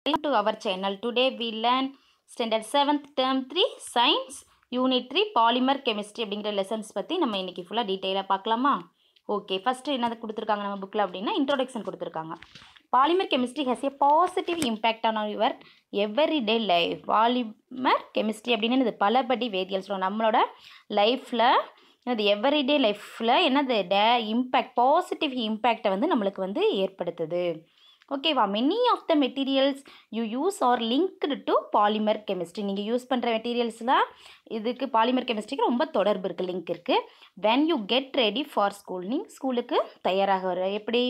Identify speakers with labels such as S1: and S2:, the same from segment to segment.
S1: Welcome to our channel. Today we learn standard 7th term 3 science unit 3 polymer chemistry அப்படிங்கற lessons பத்தி நம்ம இன்னைக்கு ஃபுல்லா டீடைலா பார்க்கலாமா? ஓகே, ஃபர்ஸ்ட் என்னது கொடுத்திருக்காங்க நம்ம புக்ல அப்படினா introduction கொடுத்திருக்காங்க. Polymer chemistry has a positive impact on our everyday life. Polymer chemistry அப்படினா பலபடி வேதியியல் சொல்றோம். நம்மளோட லைஃப்ல என்னது everyday லைஃப்ல என்னது impact positive impact வந்து நமக்கு வந்து ஏற்படுத்துது. Okay, many of the materials you use are linked to polymer chemistry. நீங்க யூஸ் பண்ற மெட்டீரியல்ஸ்லாம் இதுக்கு polymer chemistry ரொம்ப தொடர்பு இருக்கு, லிங்க் இருக்கு. When you get ready for school, நீங்க ஸ்கூலுக்கு தயாராக வர எப்படி?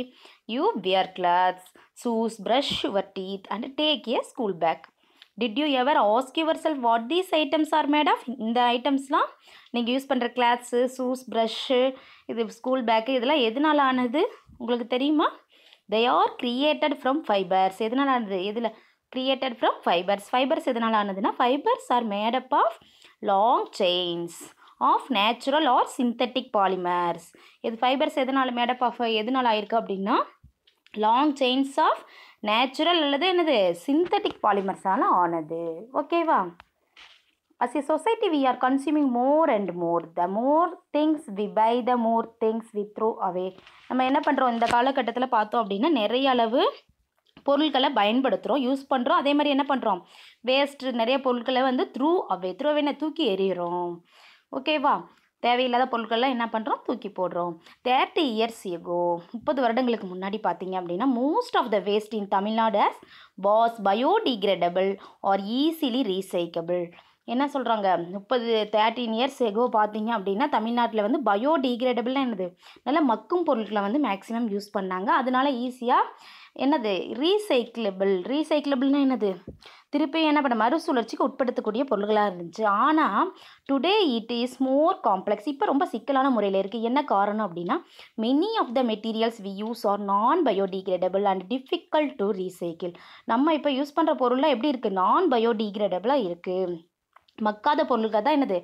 S1: You wear clothes, shoes, brush your teeth and take a school bag. Did you ever ask yourself what these items are made of? இந்த ஐட்டம்ஸ்லாம் நீங்கள் யூஸ் பண்ணுற கிளாத்ஸு, ஷூஸ், ப்ரஷ்ஷு, இது ஸ்கூல் பேக்கு, இதெல்லாம் எதனால் ஆனது உங்களுக்கு தெரியுமா? They are created from fibers. எதனால் ஆனது? எதில் created from fibers. Fibers எதனால் ஆனதுன்னா fibers are made up of long chains of natural or synthetic polymers. இது fibers எதனால் made up of எதனால் ஆயிருக்கு அப்படின்னா long chains of natural அல்லது என்னது synthetic polymers-ஆல ஆனது. ஓகேவா? As a society, we are consuming more and more. The more things we buy, the more things we throw away. நம்ம என்ன பண்ணுறோம் இந்த காலகட்டத்தில் பார்த்தோம் அப்படின்னா நிறைய அளவு பொருட்களை பயன்படுத்துகிறோம், யூஸ் பண்ணுறோம். அதே மாதிரி என்ன பண்ணுறோம், வேஸ்ட்டு நிறைய பொருட்களை வந்து த்ரூ அவே தூக்கி எறிகிறோம். ஓகேவா? தேவையில்லாத பொருட்கள்லாம் என்ன பண்ணுறோம், தூக்கி போடுறோம். 30 years ago, 30 வருடங்களுக்கு முன்னாடி பார்த்தீங்க அப்படின்னா most of the waste in Tamil Nadu was biodegradable or easily recyclable. என்ன சொல்கிறாங்க, 13 years ago பார்த்தீங்க அப்படின்னா தமிழ்நாட்டில் வந்து பயோடிகிரேடபிள்னா என்னது, நல்ல மக்கும் பொருட்களை வந்து மேக்ஸிமம் யூஸ் பண்ணாங்க. அதனால ஈஸியாக என்னது ரீசைக்கிளபிள்னா என்னது, திருப்பி என்ன பண்ண மறுசுழற்சிக்கு உட்படுத்தக்கூடிய பொருள்களாக இருந்துச்சு. ஆனால் today it is more complex. இப்போ ரொம்ப சிக்கலான முறையில் இருக்குது. என்ன காரணம் அப்படின்னா many of the materials we use are non biodegradable and difficult to recycle. நம்ம இப்போ யூஸ் பண்ணுற பொருள்லாம் எப்படி இருக்குது, நான் பயோடிகிரேடபிளாக இருக்குது. மக்காத பொருட்கள் தான் என்னது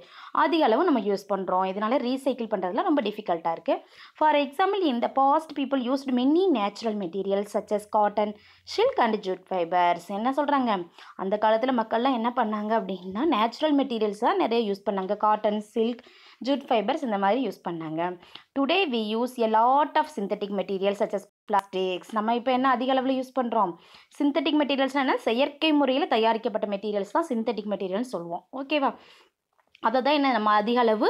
S1: அதிக அளவு நம்ம யூஸ் பண்ணுறோம். இதனால ரீசைக்கிள் பண்ணுறதுல ரொம்ப டிஃபிகல்ட்டாக இருக்குது. For example, in the past people used many natural materials such as cotton, silk and jute fibres. என்ன சொல்கிறாங்க, அந்த காலத்தில் மக்கள்லாம் என்ன பண்ணாங்க அப்படின்னா நேச்சுரல் மெட்டீரியல்ஸ் தான் நிறைய யூஸ் பண்ணாங்க. காட்டன், சில்க், ஜூட் ஃபைபர்ஸ் இந்த மாதிரி யூஸ் பண்ணாங்க. Today we use a lot of synthetic materials such as plastics. நம்ம இப்போ என்ன அதிக அளவில் யூஸ் பண்ணுறோம், சிந்தட்டிக் மெட்டீரியல்ஸ்னால் என்ன, செயற்கை முறையில் தயாரிக்கப்பட்ட மெட்டீரியல்ஸ் தான் சிந்தட்டிக் மெட்டீரியல்ஸ் சொல்லுவோம். ஓகேவா? அதை தான் என்ன நம்ம அதிக அளவு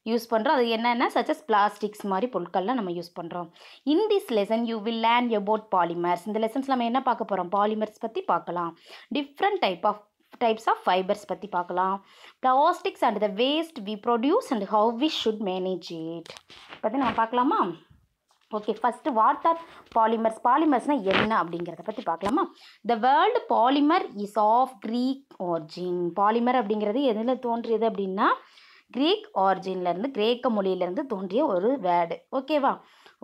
S1: யூஸ் பண்ணுறோம். அது என்னென்னா சச் அஸ் பிளாஸ்டிக்ஸ் மாதிரி பொருட்கள்லாம் நம்ம யூஸ் பண்ணுறோம். In this lesson you will learn about polymers. இந்த லெசன்ஸ் நம்ம என்ன பார்க்க போகிறோம், பாலிமர்ஸ் பற்றி பார்க்கலாம். டிஃப்ரெண்ட் டைப்ஸ் ஆஃப் ஃபைபர்ஸ் பற்றி பார்க்கலாம். Plastics and the waste we produce and how we should manage it பற்றி நம்ம பார்க்கலாமா? Okay, first what are polymers. பாலிமர்ஸ்னால் என்ன அப்படிங்கிறத பற்றி பார்க்கலாமா? The world polymer is of Greek origin. Polymer அப்படிங்கிறது எதில் தோன்றியது அப்படின்னா க்ரீக் ஆரிஜின்லேருந்து, கிரேக்க மொழியிலேருந்து தோன்றிய ஒரு வேர்டு. ஓகேவா?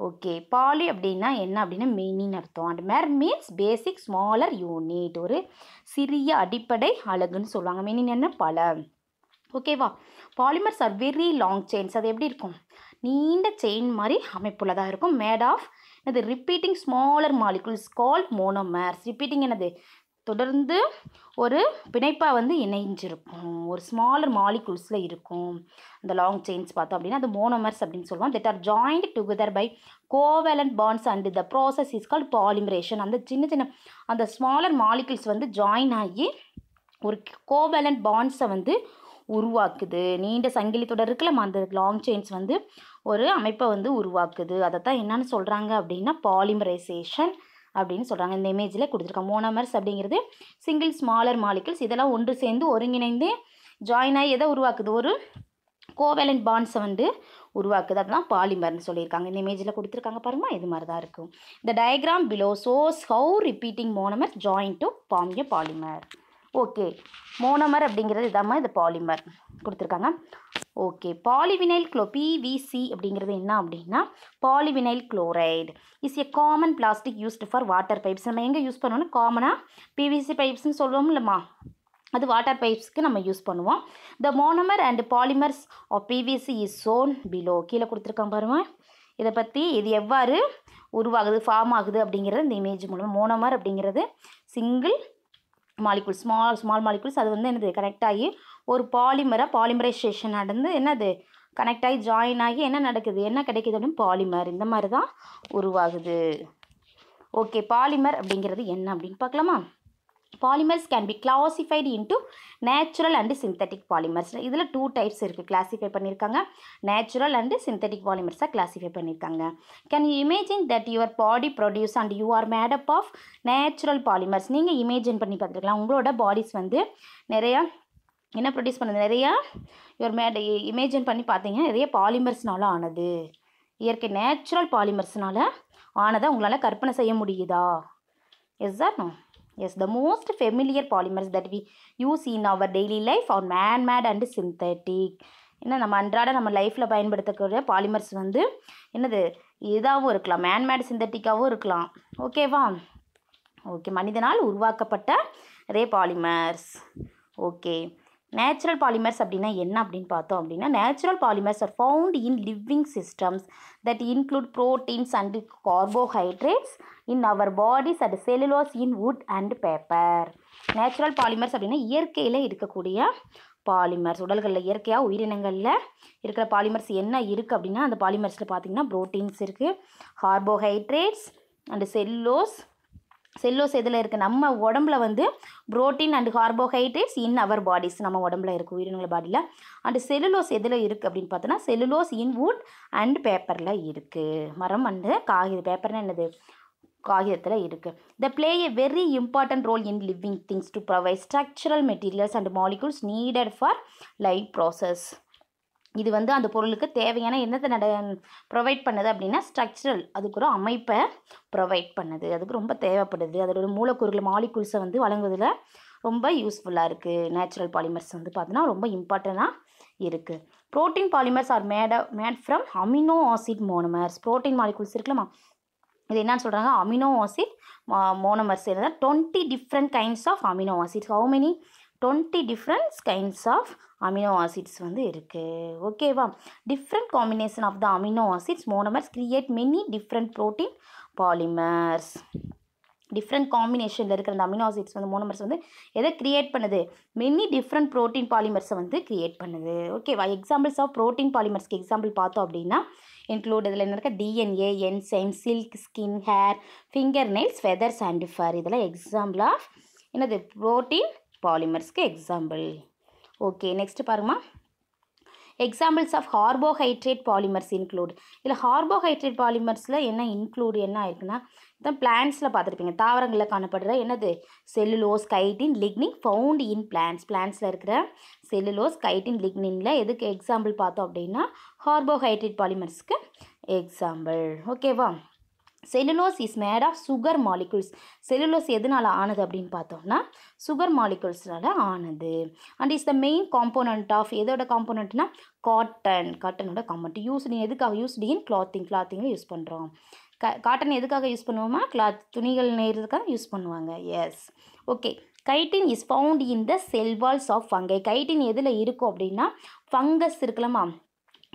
S1: ஓகே, பாலி அப்படின்னா என்ன அப்படின்னா மெயின்னு அர்த்தம். And mer means basic smaller unit, ஒரு சிறிய அடிப்படை அலகுன்னு சொல்லுவாங்க. மீனிங் என்ன, பல. ஓகேவா? Polymers are very long chains. அது எப்படி இருக்கும், நீண்ட செயின் மாதிரி அமைப்புள்ளதாக இருக்கும். மேட் ஆஃப் என்னது repeating smaller molecules called monomers. Repeating என்னது, தொடர்ந்து ஒரு பிணைப்பாக வந்து இணைஞ்சிருக்கும், ஒரு ஸ்மாலர் மாலிகுல்ஸில் இருக்கும். அந்த லாங் செயின்ஸ் பார்த்தோம் அப்படின்னா அது மோனோமர்ஸ் அப்படின்னு சொல்லுவோம். That are joined together by covalent bonds and the process is called polymerisation. அந்த சின்ன அந்த ஸ்மாலர் மாலிகுல்ஸ் வந்து ஜாயின் ஆகி ஒரு கோவேலண்ட் பாண்ட்ஸை வந்து உருவாக்குது. நீண்ட சங்கிலி தொடர் இருக்குல்ல, அந்த லாங் செயின்ஸ் வந்து ஒரு அமைப்பை வந்து உருவாக்குது. அதை தான் என்னன்னு சொல்கிறாங்க அப்படின்னா பாலிமரைசேஷன் அப்படின்னு சொல்கிறாங்க. இந்த இமேஜில் கொடுத்துருக்காங்க. மோனோமர்ஸ் அப்படிங்கிறது சிங்கிள் ஸ்மாலர் மாலிகுல்ஸ், இதெல்லாம் ஒன்று சேர்ந்து ஒருங்கிணைந்து ஜாயின் ஆகி எதை உருவாக்குது, ஒரு கோவேலண்ட் பாண்ட்ஸை வந்து உருவாக்குது. அதுதான் பாலிமர்னு சொல்லியிருக்காங்க. இந்த இமேஜில் கொடுத்துருக்காங்க பாருமா, இது மாதிரி தான் இருக்கும். இந்த diagram below shows how repeating monomer join to form a polymer. Okay, monomer அப்படிங்கிறது இதாம்மா, இது பாலிமர் கொடுத்துருக்காங்க. ஓகே, பாலிவினைல் பிவிசி அப்படிங்கிறது என்ன அப்படின்னா polyvinyl chloride is a common plastic used for water pipes. நம்ம எங்கே யூஸ் பண்ணுவோம்னா காமனாக பிவிசி பைப்ஸ்ன்னு சொல்லுவோம் இல்லைம்மா, அது வாட்டர் பைப்ஸ்க்கு நம்ம யூஸ் பண்ணுவோம். The monomer and polymers of PVC is shown below. கீழே கொடுத்துருக்காங்க பாருங்க. இதை பற்றி இது எவ்வாறு உருவாகுது, ஃபார்ம் ஆகுது அப்படிங்கிறது இந்த இமேஜ் மூலம். மோனோமர் அப்படிங்கிறது சிங்கிள் மாலிகுல் ஸ்மால் மாலிகுல்ஸ் அது வந்து என்னது கனெக்ட் ஆகி ஒரு பாலிமரைசேஷன் நடந்து என்னது கனெக்ட் ஆகி ஜாயின் ஆகி என்ன நடக்குது, என்ன கிடைக்குது அப்படின்னு பாலிமர் இந்த மாதிரி தான் உருவாகுது. ஓகே, பாலிமர் அப்படிங்கிறது என்ன அப்படின்னு பார்க்கலாமா? Polymers can be classified into natural and synthetic polymers. இதில் 2 டைப்ஸ் இருக்குது, கிளாஸிஃபை பண்ணியிருக்காங்க. நேச்சுரல் அண்ட் சிந்தட்டிக் பாலிமர்ஸாக கிளாஸிஃபை பண்ணியிருக்காங்க. Can you imagine that your body produce and you are made up of natural polymers. நீங்கள் இமேஜின் பண்ணி பார்த்துருக்கலாம், உங்களோட bodies வந்து நிறையா என்ன ப்ரொடியூஸ் பண்ணுது, நிறையா இமேஜின் பண்ணி பார்த்தீங்கன்னா நிறைய பாலிமர்ஸ்னால ஆனது, இயற்கை நேச்சுரல் பாலிமர்ஸ்னால ஆனதை உங்களால் கற்பனை செய்ய முடியுதா? Yes or no? Yes, the most familiar polymers that we use in our daily life are man-made and synthetic. என்ன நம்ம அன்றாட நம்ம லைஃப்பில் பயன்படுத்தக்கூடிய பாலிமர்ஸ் வந்து என்னது இதாகவும் இருக்கலாம், மேன்மேட் சிந்தட்டிக்காகவும் இருக்கலாம். ஓகேவா? ஓகே, மனிதனால் உருவாக்கப்பட்ட நிறைய பாலிமர்ஸ். ஓகே, நேச்சுரல் பாலிமர்ஸ் அப்படின்னா என்ன அப்படின்னு பார்த்தோம் அப்படின்னா, natural polymers are found in living systems that include proteins and carbohydrates in our bodies and cellulose in wood and paper. Natural polymers அப்படின்னா இயற்கையில் இருக்கக்கூடிய பாலிமர்ஸ், உடல்களில் இயற்கையாக உயிரினங்களில் இருக்கிற பாலிமர்ஸ் என்ன இருக்குது அப்படின்னா, அந்த பாலிமர்ஸில் பார்த்திங்கன்னா ப்ரோட்டீன்ஸ் இருக்குது, கார்போஹைட்ரேட்ஸ் அண்டு செல்லோஸ் எதில் இருக்குது, நம்ம உடம்புல வந்து protein and carbohydrates in our bodies, நம்ம உடம்புல இருக்குது உயிரினங்கள் பாடியில். அண்டு செல்லுலோஸ் எதில் இருக்குது அப்படின்னு பார்த்தோன்னா, செல்லுலோஸ் இன் வுட் அண்ட் பேப்பரில் இருக்குது. மரம் அண்டு காகிதம், பேப்பர்னா என்னது காகிதத்தில் இருக்குது. They play a very important role in living things to provide structural materials and molecules needed for life process. இது வந்து அந்த பொருளுக்கு தேவையான என்னத்தை ப்ரொவைட் பண்ணுது அப்படின்னா ஸ்ட்ரக்சரல், அதுக்கு ஒரு அமைப்பை ப்ரொவைட் பண்ணுது, அதுக்கு ரொம்ப தேவைப்படுது. அதோட மூலக்கூறுகள் மாலிகூல்ஸை வந்து வழங்குவதில் ரொம்ப யூஸ்ஃபுல்லாக இருக்குது. நேச்சுரல் பாலிமர்ஸ் வந்து பார்த்தோன்னா ரொம்ப இம்பார்ட்டண்ட்டாக இருக்குது. Protein polymers are made from amino acid monomers. Protein molecules இருக்குல்லம்மா, இது என்னன்னு சொல்கிறாங்க, அமினோ ஆசிட் மோனோமர்ஸ். என்னது 20 different kinds of amino acids. How many? 20 different kinds of amino acids வந்து இருக்குது. ஓகேவா? Different combination of the amino acids monomers create many different protein polymers. டிஃப்ரெண்ட் காம்பினேஷனில் இருக்கிற அந்த அமினோ ஆசிட்ஸ் வந்து மோனோமர்ஸ் வந்து எதை கிரியேட் பண்ணுது, மெனி டிஃப்ரெண்ட் ப்ரோட்டீன் பாலிமர்ஸை வந்து கிரியேட் பண்ணுது. ஓகேவா? எக்ஸாம்பிள்ஸ் ஆஃப் ப்ரோட்டீன் பாலிமர்ஸ்க்கு எக்ஸாம்பிள் பார்த்தோம் அப்படின்னா இன்க்ளூட் இதில் என்ன இருக்க, DNA, enzyme, silk, skin, hair, finger nails, feathers and fur. இதெல்லாம் எக்ஸாம்பிள் ஆஃப் என்னது ப்ரோட்டீன் பாலிமர்ஸ்க்கு எக்ஸாம்பிள். ஓகே, நெக்ஸ்ட் பாருங்கம்மா, examples of carbohydrate polymers include. இதில் கார்போஹைட்ரேட் பாலிமர்ஸில் என்ன இன்க்ளூட் என்ன ஆயிருக்குன்னா, இதான் பிளான்ட்ஸில் பார்த்துருப்பீங்க, தாவரங்களில் காணப்படுற என்னது cellulose, chitin, lignin found in பிளான்ட்ஸில் இருக்கிற செல்லுலோஸ், கைட்டின், லிக்னினில் எதுக்கு எக்ஸாம்பிள் பார்த்தோம் அப்படின்னா கார்போஹைட்ரேட் பாலிமர்ஸ்க்கு எக்ஸாம்பிள். ஓகேவா? Cellulose is made of sugar molecules. Cellulose எதனால் ஆனது அப்படின்னு பார்த்தோம்னா சுகர் மாலிகூல்ஸ்னால ஆனது. And is the main component of எதோட காம்போனண்ட்னா காட்டனோட காம்போனண்ட். யூஸ்டு எதுக்காக? யூஸ்டு இன் கிளாத்திங்கில் யூஸ் பண்ணுறோம். காட்டன் எதுக்காக யூஸ் பண்ணுவோமா? துணிகள் நெய்கிறதுக்காக யூஸ் பண்ணுவாங்க. Yes. Okay, chitin is found in the cell Waals of fungi. Chitin எதில் இருக்கும் அப்படின்னா ஃபங்கஸ் இருக்குல்லம்மா,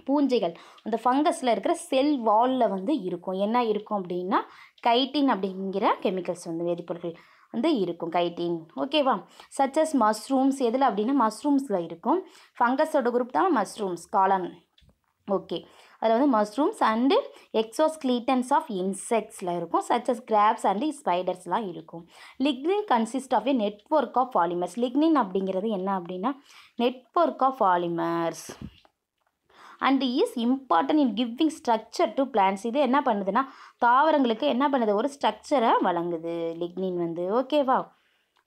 S1: பூஞ்சைகள், அந்த ஃபங்கஸில் இருக்கிற செல் வாலில் வந்து இருக்கும். என்ன இருக்கும் அப்படின்னா கைட்டின் அப்படிங்கிற கெமிக்கல்ஸ் வந்து வேதிப்பொருட்கள் வந்து இருக்கும் கைட்டின். ஓகேவா? சச்சஸ் மஷ்ரூம்ஸ் எதில் அப்படின்னா மஷ்ரூம்ஸில் இருக்கும். ஃபங்கஸோட குரூப் தான் மஷ்ரூம்ஸ், காளான். ஓகே, அதில் வந்து மஷ்ரூம்ஸ் அண்டு எக்ஸோஸ்கெலிட்டன்ஸ் ஆஃப் இன்செக்ட்ஸில் இருக்கும். சச்சஸ் கிராப்ஸ் அண்டு ஸ்பைடர்ஸ்லாம் இருக்கும். Lignin consist of a network of polymers. Lignin அப்படிங்கிறது என்ன அப்படின்னா network of polymers and is important in giving structure to plants. இது என்ன பண்ணுதுன்னா தாவரங்களுக்கு என்ன பண்ணுது, ஒரு ஸ்ட்ரக்சரை வழங்குது லிக்னின் வந்து. ஓகேவா?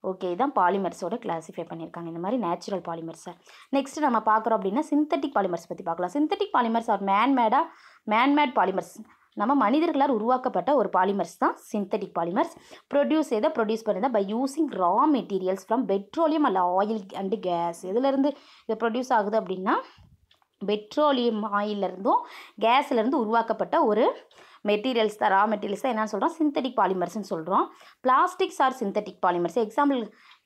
S1: ஓகே, இதான் பாலிமர்ஸோட கிளாஸிஃபை பண்ணியிருக்காங்க இந்த மாதிரி நேச்சுரல் பாலிமர்ஸை. நெக்ஸ்ட் நம்ம பார்க்குறோம் அப்படின்னா சிந்தட்டிக் பாலிமர்ஸ் பற்றி பார்க்கலாம். Synthetic polymers are manmade polymers. நம்ம மனிதர்களால் உருவாக்கப்பட்ட ஒரு பாலிமர்ஸ் தான் சிந்தட்டிக் பாலிமர்ஸ். எதை ப்ரொடியூஸ் பண்ணுதா by using raw materials from petroleum அல்ல ஆயில் அண்டு கேஸ். எதுலேருந்து இது ப்ரொடியூஸ் ஆகுது அப்படின்னா பெட்ரோலியம் ஆயிலிருந்தும் கேஸ்லேருந்து உருவாக்கப்பட்ட ஒரு மெட்டீரியல்ஸ் தான், ரா மெட்டீரியல்ஸ் தான் என்னன்னு சொல்கிறோம், சிந்தட்டிக் பாலிமர்ஸ்ன்னு சொல்கிறோம். Plastics are synthetic polymers. Example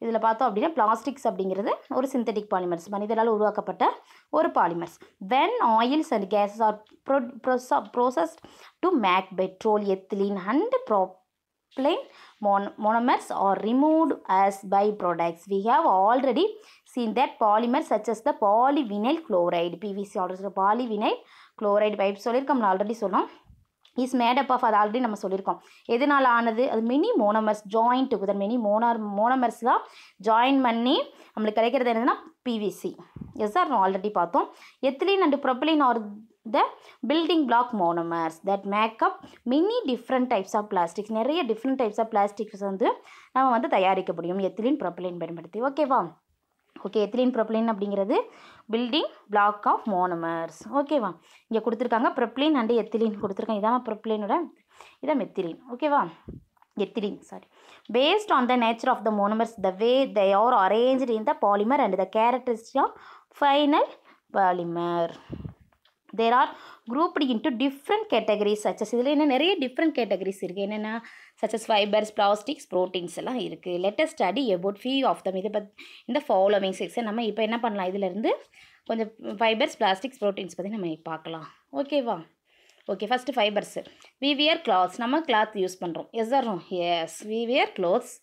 S1: இதில் பார்த்தோம் அப்படின்னா பிளாஸ்டிக்ஸ் அப்படிங்கிறது ஒரு சிந்தட்டிக் பாலிமர்ஸ், மனிதரால் உருவாக்கப்பட்ட ஒரு polymers. When oils and gases are processed to make petrol, ethylene and propylene monomers are removed as byproducts. We have already seen that polymers such as the polyvinyl chloride, PVC or polyvinyl chloride pipe சொல்லியிருக்கோம், நம்ம already சொன்னோம். Is made up of, அது already நம்ம சொல்லியிருக்கோம். எதனால் ஆனது? அது many monomers join together, many monomers தான் ஜாயின் பண்ணி நம்மளுக்கு கிடைக்கிறது என்னதுன்னா பிவிசி. எஸ் சார், நம்ம ஆல்ரெடி பார்த்தோம். Ethylene and propylene are the building block monomers that make up many different types of plastics. நிறைய டிஃப்ரெண்ட் டைப்ஸ் ஆஃப் பிளாஸ்டிக்ஸ் வந்து நம்ம வந்து தயாரிக்க முடியும் எத்திலீன் ப்ரொப்பலின் பயன்படுத்தி. ஓகேவா? ஓகே, எத்திலீன் ப்ரொப்பலின் அப்படிங்கிறது பில்டிங் பிளாக் ஆஃப் மோனோமர்ஸ். ஓகேவா? இங்கே கொடுத்துருக்காங்க ப்ரொப்பலின் அண்ட் எத்திலீன் கொடுத்துருக்காங்க. இதான் ப்ரொப்பலினோட, இதான் மெத்திலீன். ஓகேவா? Ethylene, sorry. Based on the nature of the monomers, the way they are arranged in the polymer and the characteristic of final polymer. There are grouped into different categories such as, இதில் என்ன நிறைய different categories இருக்குது. என்னென்னா such as fibers, plastics, proteins எல்லாம் இருக்குது. Let us study about few of them. இதை இந்த following section நம்ம இப்போ என்ன பண்ணலாம், இதிலிருந்து கொஞ்சம் ஃபைபர்ஸ், பிளாஸ்டிக்ஸ், ப்ரோட்டீன்ஸ் பற்றி நம்ம பார்க்கலாம். ஓகேவா? Okay, first fibres. We wear clothes, நம்ம கிளாத் யூஸ் பண்ணுறோம். Yes or no? Yes, we wear clothes.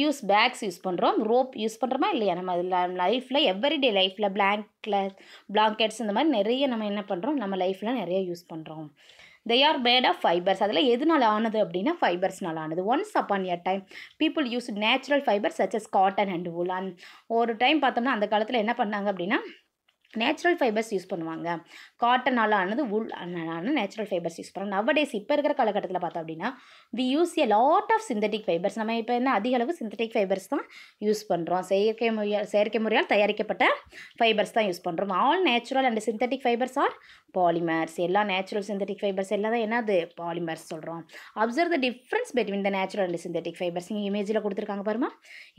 S1: Use bags use பண்ணுறோம். ரோப் யூஸ் பண்ணுறோமா இல்லையா? நம்ம அதில் லைஃப்பில் எவ்ரிடே லைஃப்பில் பிளாங்கெட்ஸ் இந்த மாதிரி நிறைய நம்ம என்ன பண்ணுறோம், நம்ம லைஃப்பில் நிறைய யூஸ் பண்ணுறோம். They are made of fibres. அதில் எதுனால ஆனது அப்படின்னா ஃபைபர்ஸ்னால ஆனது. Once upon a time people use natural fibres such as cotton and wool. And ஒரு டைம் பார்த்தோம்னா அந்த காலத்தில் என்ன பண்ணாங்க அப்படின்னா நேச்சுரல் ஃபைபர்ஸ் யூஸ் பண்ணுவாங்க. காட்டனால் ஆனது, wool ஆனது நேச்சுரல் ஃபைபர்ஸ் யூஸ் பண்ணுறாங்க. நவடேஸ் இப்போ இருக்கிற காலகட்டத்தில் பார்த்தோம் அப்படின்னா we use a lot of synthetic fibres. நம்ம இப்போ என்ன அதிக அளவு சிந்தட்டிக் ஃபைபர்ஸ் தான் யூஸ் பண்ணுறோம். செயற்கை முறையால் தயாரிக்கப்பட்ட ஃபைபர்ஸ் தான் யூஸ் பண்ணுறோம். All natural and synthetic fibres are polymers. எல்லா நேச்சுரல் சிந்தட்டிக் ஃபைபர்ஸ் எல்லாம் தான் என்னது, பாலிமர்ஸ் சொல்கிறோம். Observe the difference between the natural and synthetic fibres. இங்கே இமேஜில் கொடுத்துருக்காங்க பாருமா,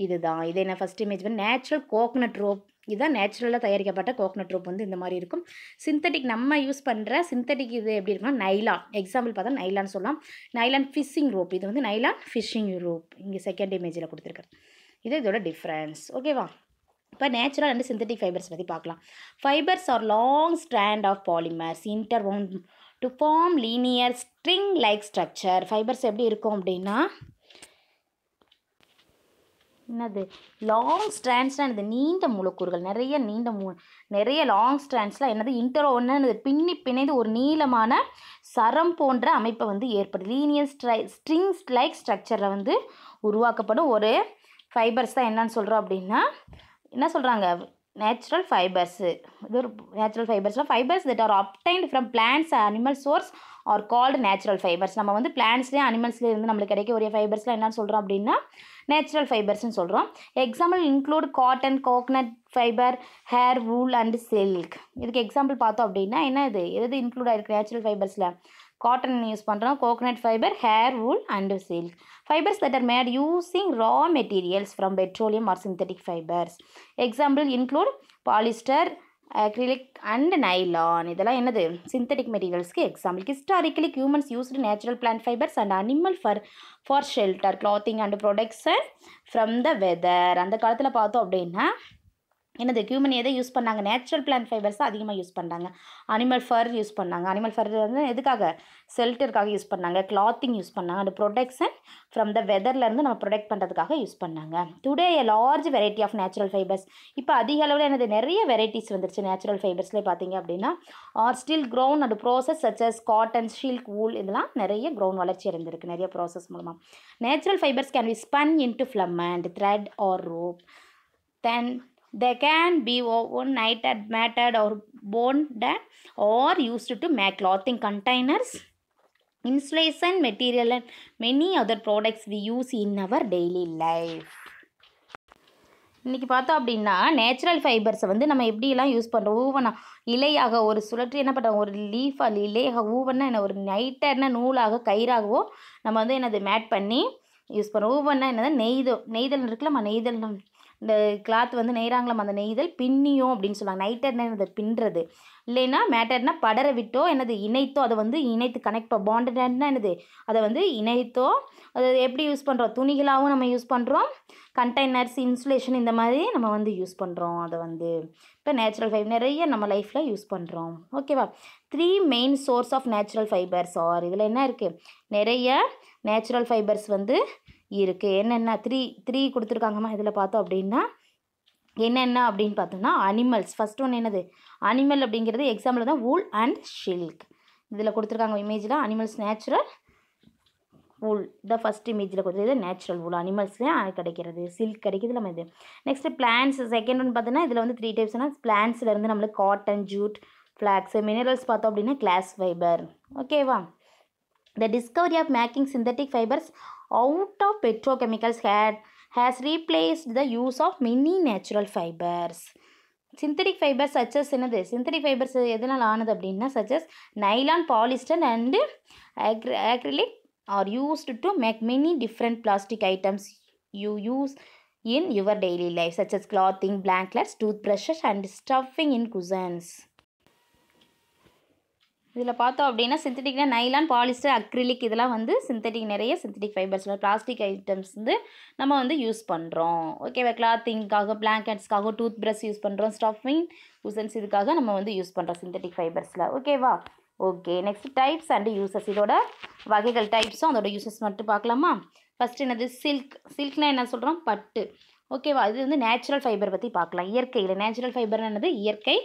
S1: இதுதான். இது என்ன ஃபஸ்ட் இமேஜ் வந்து நேச்சுரல் கோகனட் ரோப். இதுதான் நேச்சுரலாக தயாரிக்கப்பட்ட கோகனட் ரோப் வந்து இந்த மாதிரி இருக்கும். சிந்தட்டிக் நம்ம யூஸ் பண்ணுற சிந்தட்டிக் இது எப்படி இருக்குன்னா நைலான். எக்ஸாம்பிள் பார்த்தா நைலான் சொல்லலாம். Nylon fishing rope. இது வந்து நைலான் ஃபிஷிங் ரோப். இங்கே செகண்ட் இமேஜில் கொடுத்துருக்காரு. இது இதோட டிஃப்ரென்ஸ். ஓகேவா? இப்போ நேச்சுரல் அண்ட் சிந்தட்டிக் ஃபைபர்ஸ் பற்றி பார்க்கலாம். Fibres are long strand of polymers interwound to form linear string like structure. Fibres எப்படி இருக்கும் அப்படின்னா என்னது, லாங் ஸ்ட்ராண்ட்ஸ்னால் என்னது, நீண்ட மூலக்கூறுகள். நிறைய லாங் ஸ்ட்ராண்ட்ஸ்லாம் என்னது, ஒன்று பின்னி பிணைந்து ஒரு நீளமான சரம் போன்ற அமைப்பை வந்து ஏற்படுது. லீனியர் ஸ்ட்ரிங்ஸ் லைக் ஸ்ட்ரக்சரில் வந்து உருவாக்கப்படும் ஒரு ஃபைபர்ஸ் தான் என்னன்னு சொல்கிறோம் அப்படின்னா என்ன சொல்கிறாங்க, நேச்சுரல் ஃபைபர்ஸு. இது ஒரு நேச்சுரல் ஃபைபர்ஸில் fibres that are obtained from plants animal source are called natural fibres. நம்ம வந்து பிளான்ட்ஸ்லேயே அனிமல்ஸ்லேயே இருந்து நம்மளுக்கு கிடைக்கக்கூடிய ஃபைபர்ஸ்லாம் என்னன்னு சொல்கிறோம் அப்படின்னா நேச்சுரல் ஃபைபர்ஸ்னு சொல்கிறோம். Example include cotton, coconut fibre, hair, wool and silk. இதுக்கு எக்ஸாம்பிள் பார்த்தோம் அப்படின்னா என்ன, எது இன்க்ளூட் ஆகிருக்கு நேச்சுரல் ஃபைபர்ஸில்? காட்டன் யூஸ் பண்ணுறோம், coconut fibre, hair, wool and silk. Fibres that are made using raw materials from petroleum are synthetic fibres. Example include polyester, acrylic and nylon. இதெல்லாம் என்னது, சிந்தட்டிக் மெட்டீரியல்ஸ்க்கு example. Historically humans used natural plant fibres and animal for shelter, clothing and protection from the weather. அந்த காலத்தில் பார்த்தோம் அப்படின்னா என்னது, human எதை use பண்ணாங்க, நேச்சுரல் பிளான்ட் ஃபைபர்ஸ் தான் அதிகமாக யூஸ் பண்ணாங்க. அனிமல் ஃபர் யூஸ் பண்ணாங்க. அனிமல் ஃபர் வந்து எதுக்காக, ஷெல்டருக்காக யூஸ் பண்ணாங்க. கிளாத்திங் யூஸ் பண்ணாங்க. அண்ட் ப்ரொடெக்ஷன் ஃப்ரம் த வெதர்லேருந்து நம்ம ப்ரொடெக்ட் பண்ணுறதுக்காக யூஸ் பண்ணாங்க. Today a large variety of natural fibres. இப்போ அதிக அளவில் என்னது, நிறைய வெரைட்டிஸ் வந்துருச்சு நேச்சுரல் ஃபைபர்ஸ்லேயே பார்த்தீங்க அப்படின்னா. Are still grown and process such as cotton, silk, wool இதெல்லாம் நிறைய க்ரௌன் வளர்ச்சி அடைந்திருக்கு நிறைய ப்ராசஸ் மூலமாக. Natural fibres can be spun into filament, thread or rope. Then they can be overnighted, matted or bonded or used to make clothing containers, insulation material and many other products we use in our daily life. இன்றைக்கி பார்த்தோம் அப்படின்னா natural ஃபைபர்ஸை வந்து நம்ம எப்படியெல்லாம் use பண்ணுறோம். ஊவனா இலையாக ஒரு சுழற்றி என்ன பண்ணுறோம், ஒரு லீஃபாக இலையாக ஊவன்னா என்ன, ஒரு நைட்டர்னா நூலாக கயிறாகவோ நம்ம வந்து என்னது மேட் பண்ணி யூஸ் பண்ணுறோம். ஊவன்னா என்னது, நெய்தல் இருக்குல்ல, நம்ம இந்த கிளாத் வந்து நெய்கிறாங்களாம், அந்த நெய்தல் பின்னியும் அப்படின்னு சொல்லுவாங்க. நைட்டர்னா என்னது பின்னுறது, இல்லைன்னா மேட்டர்னா படர விட்டோ என்னது இணைத்தோ, அதை வந்து இணைத்து கனெக்ட் பாண்டட்னா என்னது அதை வந்து இணைத்தோ. அது எப்படி யூஸ் பண்ணுறோம், துணிகளாகவும் நம்ம யூஸ் பண்ணுறோம், கண்டெய்னர்ஸ், இன்சுலேஷன் இந்த மாதிரி நம்ம வந்து யூஸ் பண்ணுறோம். அதை வந்து இப்போ நேச்சுரல் ஃபைபர் நிறைய நம்ம லைஃப்பில் யூஸ் பண்ணுறோம். ஓகேவா. 3 main source of natural fibres are, இதில் என்ன இருக்குது, நிறைய நேச்சுரல் ஃபைபர்ஸ் வந்து இருக்குது. என்னென்ன த்ரீ கொடுத்துருக்காங்கம்மா. இதில் பார்த்தோம் அப்படின்னா என்னென்ன அப்படின்னு பார்த்தோம்னா அனிமல்ஸ். ஃபர்ஸ்ட் ஒன்று என்னது அனிமல் அப்படிங்கிறது எக்ஸாம்பிள் தான் wool அண்ட் சில்க். இதில் கொடுத்துருக்காங்க இமேஜில் animals natural, wool the first இமேஜில் கொடுத்துருது நேச்சுரல் wool, அனிமல்ஸ்லேயும் கிடைக்கிறது, சில்க் கிடைக்கிது. நம்ம இது நெக்ஸ்ட்டு பிளான்ஸ். செகண்ட் ஒன்று பார்த்தோன்னா இதில் வந்து 3 டைப்ஸ்னா பிளான்ஸ்லேருந்து நம்மளுக்கு காட்டன், ஜூட், ஃப்ளாக்ஸ். மினரல்ஸ் பார்த்தோம் அப்படின்னா கிளாஸ் ஃபைபர். ஓகேவா. The discovery of making synthetic fibers out of petrochemicals has replaced the use of many natural fibers. Synthetic fibers such as என்னது synthetic fibers எதனால் ஆனது அப்படின்னா such as nylon, polyester and acrylic are used to make many different plastic items you use in your daily life such as clothing, blankets, toothbrushes and stuffing in cushions. இதில் பார்த்தோம் அப்படின்னா சிந்தட்டிக்னா nylon, polyester, acrylic இதெல்லாம் வந்து synthetic, நிறைய synthetic ஃபைபர்ஸில் plastic items வந்து நம்ம வந்து use பண்ணுறோம். ஓகேவா. கிளாத்திங்காக, பிளாங்கெட்ஸ்க்காக, டூத் ப்ரஷ் யூஸ் பண்ணுறோம், ஸ்டஃபிங் யூசன்ஸ் இதுக்காக நம்ம வந்து யூஸ் பண்ணுறோம் சிந்தட்டிக் ஃபைபர்ஸில். ஓகேவா. Okay. Next types and uses. இதோட வகைகள், டைப்ஸும் அதோட யூசஸ் மட்டும் பார்க்கலாமா. ஃபஸ்ட்டு என்னது சில்க். சில்க்னா என்ன சொல்கிறோம், பட்டு. ஓகேவா. இது வந்து நேச்சுரல் ஃபைபர் பற்றி பார்க்கலாம். இயற்கை இலை. நேச்சுரல் ஃபைபர் என்னது இயற்கை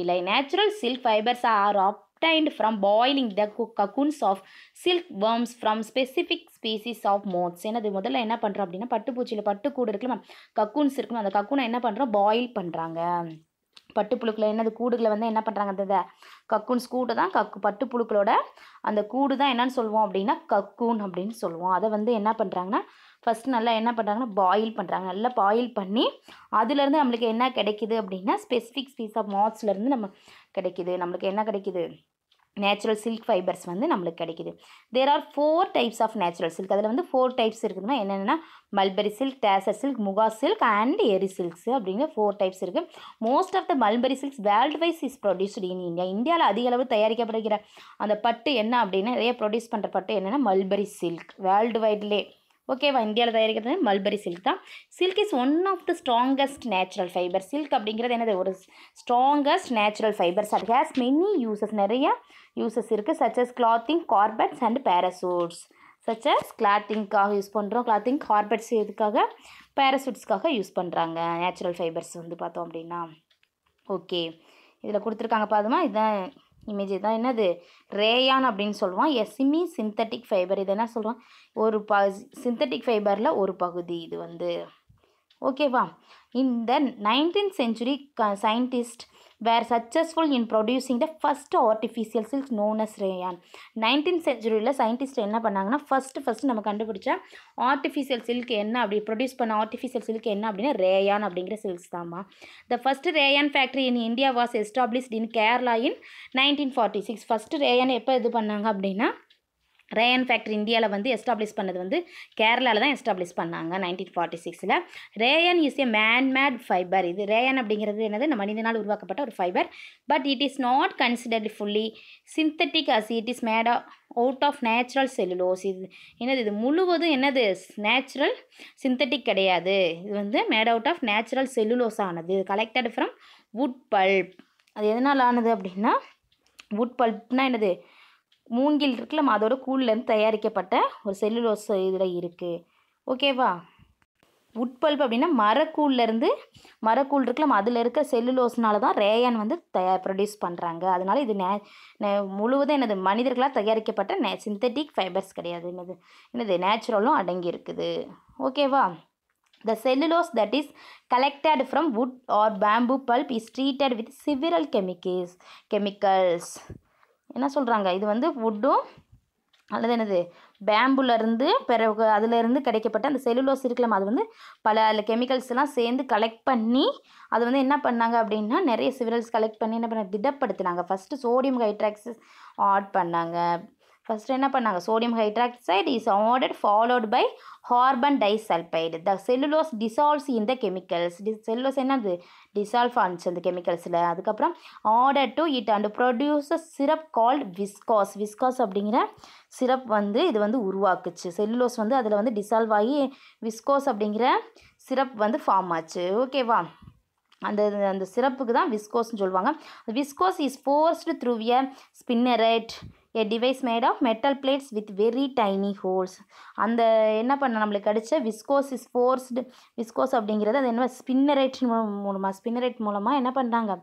S1: இலை. Natural silk fibres are obtained from boiling the cocoons of silkworms from specific species of moths. என்னது முதல்ல என்ன பண்ணுறோம் அப்படின்னா பட்டுப்பூச்சியில் பட்டுக்கூடு இருக்குல்ல, கக்கூன்ஸ் இருக்குல்ல, அந்த கக்கூனை என்ன பண்ணுறோம், பாயில் பண்ணுறாங்க. பட்டுப்புழுக்களை என்னது கூடுகளை வந்து என்ன பண்ணுறாங்க, அந்த கக்கூன்ஸ் கூடு தான் பட்டுப்புழுக்களோட அந்த கூடு தான் என்னன்னு சொல்லுவோம் அப்படின்னா கக்கூன் அப்படின்னு சொல்லுவோம். அதை வந்து என்ன பண்ணுறாங்கன்னா ஃபஸ்ட்டு நல்லா என்ன பண்ணுறாங்கன்னா பாயில் பண்ணுறாங்க. நல்லா பாயில் பண்ணி அதுலேருந்து நம்மளுக்கு என்ன கிடைக்கிது அப்படின்னா ஸ்பெசிஃபிக் ஸ்பீஸ் ஆஃப் மாத்ஸ்லேருந்து நம்ம கிடைக்கிது. நம்மளுக்கு என்ன கிடைக்கிது, நேச்சுரல் சில்க் ஃபைபர்ஸ் வந்து நம்மளுக்கு கிடைக்கிது. There are 4 types of natural silk. அதில் வந்து 4 டைப்ஸ் இருக்குதுன்னா என்னென்னா mulberry silk, tasar silk, muga silk and eri silks அப்படிங்கிற 4 டைப்ஸ் இருக்குது. Most of the mulberry silks worldwide is produced in India. இந்தியாவில் அதிக அளவு தயாரிக்கப்படுகிற அந்த பட்டு என்ன அப்படின்னா நிறைய ப்ரொடியூஸ் பண்ணுற பட்டு என்னென்னா மல்பரி சில்க். வேர்ல்டு வைட்லே ஓகேவா. இந்தியாவில் தயாரிக்கிறது மல்பரி சில்க் தான். Silk is one of the strongest natural fibre. Silk அப்படிங்கிறது என்னது ஒரு ஸ்ட்ராங்கஸ்ட் நேச்சுரல் ஃபைபர்ஸ். அது ஹேஸ் மெனி யூசஸ், நிறைய யூசஸ் இருக்குது. Such as clothing, carpets and parachutes. Such as கிளாத்திங்காக யூஸ் பண்ணுறோம், கிளாத்திங், கார்பெட்ஸ் இதுக்காக, பேராசூட்ஸ்க்காக யூஸ் பண்ணுறாங்க நேச்சுரல் ஃபைபர்ஸ் வந்து பார்த்தோம் அப்படின்னா. ஓகே. இதில் கொடுத்துருக்காங்க பாருமா, இதுதான் இமேஜ். தான் என்னது ரேயான் அப்படின்னு சொல்லுவோம். Semi synthetic fibre. இது என்ன சொல்கிறோம், ஒரு சிந்தட்டிக் ஃபைபரில் ஒரு பகுதி இது வந்து. ஓகேவா. இந்த 19th century scientists were successful in producing the first artificial silk known as rayon. 19th centuryல சயின்டிஸ்ட் என்ன பண்ணாங்கன்னா ஃபஸ்ட்டு நம்ம கண்டுபிடிச்ச ஆர்டிஃபிஷியல் சில்க் என்ன அப்படி ப்ரொடியூஸ் பண்ண ஆர்டிஃபிஷியல் சில்க் என்ன அப்படின்னா ரேயான் அப்படிங்கிற சில்க்ஸ் தான்மா. The first rayon factory in India was established in Kerala in 1946. First rayon எப்போ இது பண்ணாங்க அப்படின்னா ரேயான் ஃபேக்ட்ரி இந்தியாவில் வந்து எஸ்டாப்ளிஷ் பண்ணது வந்து கேரளாவில் தான் எஸ்டாப்ளிஷ் பண்ணாங்க 1946. Rayon is a made fibre. இது ரேயான் அப்படிங்கிறது என்னது, நம்ம மனிதனால் உருவாக்கப்பட்ட ஒரு fibre. But it is not considered fully synthetic as it is made out of natural cellulose. இது என்னது, இது முழுவதும் என்னது நேச்சுரல் சிந்தட்டிக் கிடையாது. இது வந்து made out of natural cellulose ஆனது, கலெக்டட் ஃப்ரம் வுட் பல்ப். அது எதனால் ஆனது அப்படின்னா வுட் பல்ப்னா என்னது, மூங்கில் இருக்குல்ல, அதோட கூழ்லேருந்து தயாரிக்கப்பட்ட ஒரு செல்லுலோஸ் இதில் இருக்குது. ஓகேவா. வுட் பல்ப் அப்படின்னா மரக்கூழ் இருக்குல்ல, அதில் இருக்க செல்லுலோஸ்னால தான் ரேயான் வந்து ப்ரொடியூஸ் பண்ணுறாங்க. அதனால இது முழுவதும் என்னது மனிதர்களால் தயாரிக்கப்பட்ட சிந்தட்டிக் ஃபைபர்ஸ் கிடையாது. என்னது நேச்சுரலும் அடங்கி இருக்குது. ஓகேவா. The cellulose that is collected from wood or bamboo pulp is treated with several chemicals. என்ன சொல்கிறாங்க, இது வந்து வுட்டும் அல்லது என்னது பேம்புலேருந்து பிறகு அதிலேருந்து கிடைக்கப்பட்ட அந்த செல்லுலோஸ் இருக்கலாம், அது வந்து பல கெமிக்கல்ஸ்லாம் சேர்ந்து கலெக்ட் பண்ணி அது வந்து என்ன பண்ணாங்க அப்படின்னா நிறைய சிவிரல்ஸ் கலெக்ட் பண்ணி என்ன பண்ண திடப்படுத்தினாங்க. ஃபஸ்ட்டு சோடியம் ஹைட்ராக்சைடு ஆட் பண்ணாங்க, ஃபஸ்ட்டு என்ன பண்ணாங்க, sodium hydroxide is ordered followed by carbon disulphide. The cellulose dissolves in the chemicals. Cellulose என்னது, டிசால்வ் ஆனிச்சு அந்த கெமிக்கல்ஸில். அதுக்கப்புறம் order to it and produces syrup called viscose. Viscose அப்படிங்கிற சிரப் வந்து இது வந்து உருவாக்குச்சு. செல்லுலோஸ் வந்து அதில் வந்து டிசால்வ் ஆகி விஸ்காஸ் அப்படிங்கிற சிரப் வந்து ஃபார்ம் ஆச்சு. ஓகேவா, அந்த சிரப்புக்கு தான் விஸ்கோஸ்ன்னு சொல்லுவாங்க. Viscose is forced through a spinneret, a device made of metal plates with very tiny holes. அந்த என்ன பண்ண நம்மளுக்கு கிடைச்ச விஸ்கோஸ் இஸ் ஃபோர்ஸ்டு, விஸ்கோஸ் அப்படிங்கிறது அது என்ன ஸ்பின்னரேட் மூலமாக என்ன பண்ணுறாங்க,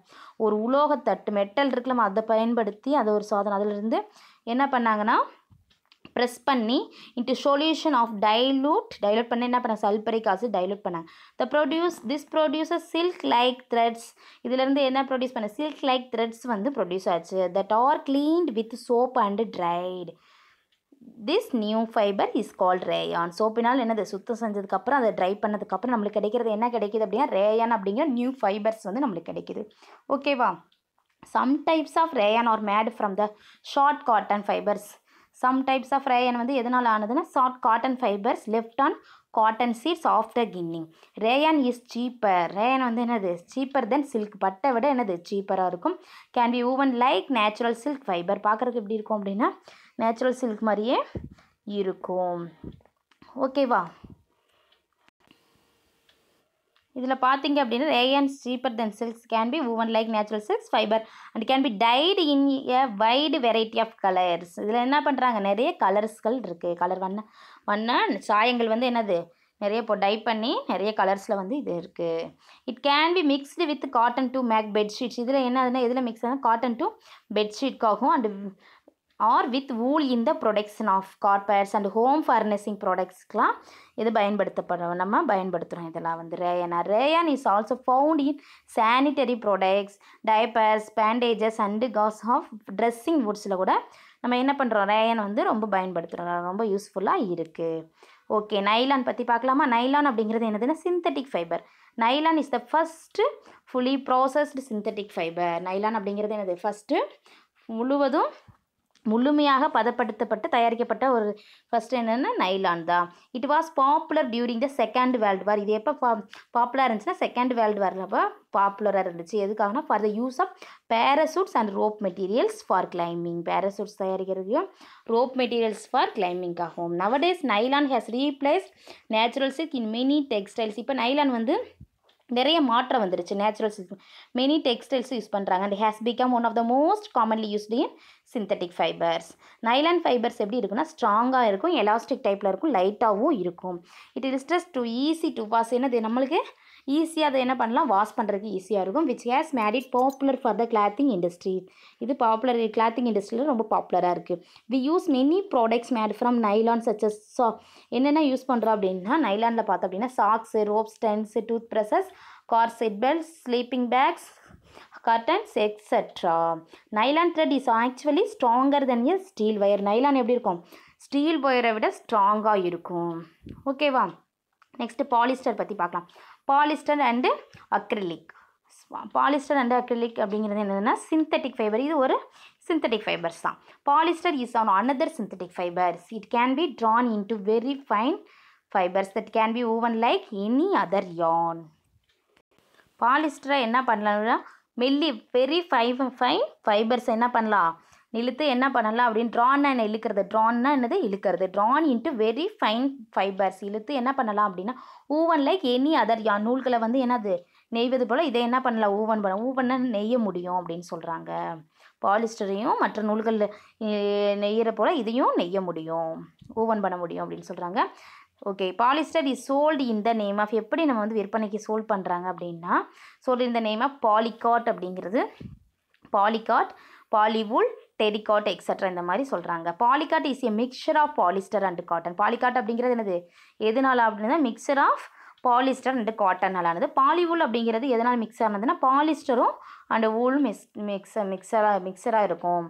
S1: ஒரு உலோகத்தட்டு மெட்டல் இருக்குல்லமா அதை பயன்படுத்தி அதை ஒரு சாதனம் அதிலிருந்து என்ன பண்ணாங்கன்னா ப்ரெஸ் பண்ணி இன்ட்டு சொல்யூஷன் ஆஃப் டைலூட் பண்ண என்ன பண்ண சல்பரிக் ஆசிட் டைலூட் பண்ணாங்க. This produces silk like threads. இதிலேருந்து என்ன ப்ரொடியூஸ் பண்ண, சில்க் லைக் த்ரெட்ஸ் வந்து ப்ரொடியூஸ் ஆச்சு. That are cleaned with soap and dried. This new fibre is called rayon. சோப்பினால் என்னது சுத்தம் செஞ்சதுக்கப்புறம் அதை ட்ரை பண்ணதுக்கப்புறம் நம்மளுக்கு கிடைக்கிறது என்ன கிடைக்கிது அப்படின்னா ரேயான் அப்படிங்கிற நியூ ஃபைபர்ஸ் வந்து நம்மளுக்கு கிடைக்கிது. ஓகேவா, some types of rayon are made from the short cotton fibres. Some types of rayon வந்து எதனால் ஆனதுன்னா short cotton fibres left on cotton seeds after கின்னிங். Rayon is cheaper. ரேயான் வந்து என்னது சீப்பர் தென் சில்க். பட்டை விட என்னது சீப்பராக இருக்கும். Can be woven like natural silk fibre. பார்க்குறதுக்கு எப்படி இருக்கும் அப்படின்னா நேச்சுரல் சில்க் மாதிரியே இருக்கும். ஓகேவா, இதில் பார்த்தீங்க அப்படின்னா rayon cheaper than silks can be woven like natural silks fibre and can be dyed in a wide variety of colours. இதில் என்ன பண்ணுறாங்க, நிறைய கலர்ஸ்கள் இருக்குது. கலர் வண்ண சாயங்கள் வந்து என்னது நிறைய இப்போ டை பண்ணி நிறைய கலர்ஸில் வந்து இது இருக்குது. It can be mixed with cotton to make bedsheets. இதில் என்னதுன்னா எதில் மிக்ஸ் ஆனால் காட்டன் டு பெட்ஷீட்காகும் and or with wool in the production of carpets and home furnishing ப்ராடக்ட்ஸ்க்கெலாம் இது நம்ம பயன்படுத்துகிறோம். இதெல்லாம் வந்து rayon is also found in sanitary products, diapers, bandages and gauze of dressing வுட்ஸில் கூட நம்ம என்ன பண்ணுறோம், ரேயான் வந்து ரொம்ப பயன்படுத்துகிறோம். ரொம்ப யூஸ்ஃபுல்லாக இருக்குது. ஓகே, நைலான் பற்றி பார்க்கலாமா. நைலான் அப்படிங்கிறது என்னதுன்னா synthetic fibre. Nylon is the first fully processed synthetic fibre. Nylon அப்படிங்கிறது என்னது ஃபஸ்ட்டு முழுமையாக பதப்படுத்தப்பட்டு தயாரிக்கப்பட்ட ஒரு ஃபஸ்ட்டு என்னென்னா நைலான் தான். It was popular during the second world war. இது எப்போ பாப்புலராக இருந்துச்சுன்னா செகண்ட் வேர்ல்டு வாரில் அப்போ பாப்புலராக இருந்துச்சு. எதுக்காகனா for the use of parachutes and rope materials for climbing. Parachutes தயாரிக்கிறதையும் ரோப் மெட்டீரியல்ஸ் ஃபார் கிளைம்பிங்காகும். Nowadays nylon has replaced natural silk in many textiles. இப்போ நைலான் வந்து நிறைய மாற்றம் வந்துருச்சு. Natural silk many textiles use பண்ணுறாங்க. And has become one of the most commonly used in synthetic fibres. Nylon fibres எப்படி இருக்குன்னா ஸ்ட்ராங்காக இருக்கும், எலாஸ்டிக் டைப்பில் இருக்கும், லைட்டாகவும் இருக்கும். It is just too easy to wash. என்னது நம்மளுக்கு ஈஸியாக அதை என்ன பண்ணலாம், வாஷ் பண்ணுறதுக்கு ஈஸியாக இருக்கும். Which has made it popular for the clothing industry. இது பாப்புலர் கிளாத்திங் இண்டஸ்ட்ரியில் ரொம்ப பாப்புலராக இருக்குது. We use many products made from nylon such as. என்னென்ன யூஸ் பண்ணுறோம் அப்படின்னா நைலானில் பார்த்தோம் அப்படின்னா socks, rope tents, toothbrushes, car seat belts, sleeping bags, curtains etc. Nylon thread is actually stronger than a steel wire. Nylon எப்படி இருக்கும், ஸ்டீல் வயரை விட ஸ்ட்ராங்காக இருக்கும். ஓகேவா, நெக்ஸ்ட்டு பாலிஸ்டர் பற்றி பார்க்கலாம். Polyester and acrylic. Polyester and acrylic அப்படிங்கிறது என்னதுன்னா சிந்தட்டிக் ஃபைபர். இது ஒரு சிந்தட்டிக் ஃபைபர்ஸ் தான். Polyester is on another synthetic fibres. It can B Tran into very fine fibres that can be woven like any other yarn. பாலிஸ்டரை என்ன பண்ணலாம்னா very fine fibres என்ன பண்ணலாம், இழுத்து என்ன பண்ணலாம் அப்படின்னு ட்ரான்னா என்ன இழுக்கிறது, ட்ரான்னா என்னது இழுக்கிறது, drawn into very fine fibres இழுத்து என்ன பண்ணலாம் அப்படின்னா ஊவன் லைக் எனி அதர் யான். நூல்களை வந்து என்னது நெய்வது போல் இதை என்ன பண்ணலாம் ஊவன்னா நெய்ய முடியும் அப்படின்னு சொல்கிறாங்க. பாலிஸ்டரையும் மற்ற நூல்கள் நெய்யிற போல் இதையும் நெய்ய முடியும், ஊவன் பண்ண முடியும் அப்படின்னு சொல்கிறாங்க. Okay, polyester is sold in the name of. எப்படி நம்ம வந்து விற்பனைக்கு சோல்ட் பண்ணுறாங்க அப்படின்னா sold in the name of polycot அப்படிங்கிறது. பாலிகாட், பாலிவூல், டெரிகாட் எக்ஸட்ரா இந்த மாதிரி சொல்கிறாங்க. Polycot is a mixture of polyester and cotton. Polycot அப்படிங்கிறது என்னது எதனால் அப்படின்னா மிக்சர் ஆஃப் பாலிஸ்டர் அண்டு காட்டனால் ஆனது. பாலிவூல் அப்படிங்கிறது எதனால் மிக்ஸ் ஆனதுன்னா பாலிஸ்டரும் அண்டு வூலும் மிக்சராக இருக்கும்.